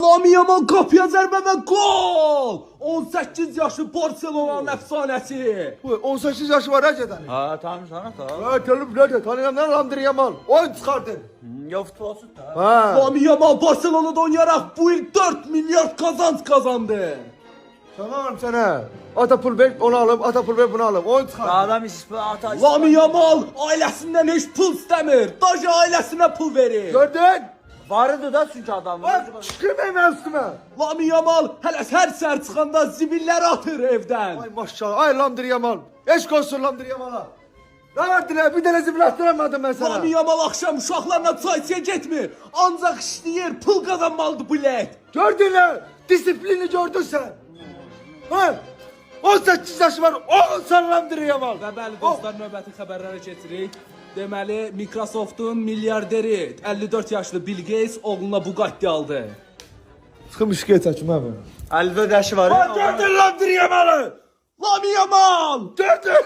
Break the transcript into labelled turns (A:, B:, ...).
A: Lamine Yamal qapıya zərbə və gol! 18 yaşlı Barcelona'nın əfsanəsi.
B: 18 yaşı var ha Cedani.
C: Ha tanışsana ta.
B: Ha gelip nerede? Tanıyorum lan Lamine Yamal. Oyun çıkardın.
C: Ya futbolcu da.
B: Ha.
A: Lamine Yamal Barcelona'da oynayaraq bu il 4 milyar kazanç kazandı.
B: Tamam sana. Ata pul ver onu alıp ata pul ver bunu alıp. Oyun çıkardın.
C: Adam ismi ata.
A: Lamine Yamal ailəsindən heç pul istəmir. Daca ailəsinə pul verir.
B: Gördün?
C: Vardı da çünkü adam.
B: Bak çıkırmayayım üstüme.
A: Lamine Yamal hələ hər səhər çıxanda zibilləri atır evdən.
B: Ay maşallah. Ay Lamine Yamal. Eşk olsun Lamine Yamal'a. Ne verdiler? Bir tane zibil attıramadım ben sana.
A: Lamine Yamal axşam uşaqlarla çay içəyə getmir. Ancaq işləyir, pul qazanmalıdır bilet.
B: Gördün mü? Disiplini gördün sen. Ha? 18 yaşı var. O sen Lamine Yamal.
A: Və bəli dostlar, növbəti xəbərlərə keçirik. Deməli, Microsoft'un milyarderi 54 yaşlı Bill Gates oğluna Bugatti aldı.
B: Sıkılmış geç açım abi.
C: 54 yaşı var.
B: Gördün Lamine Yamal'ı.
A: Lamine Yamal!
B: Gördün.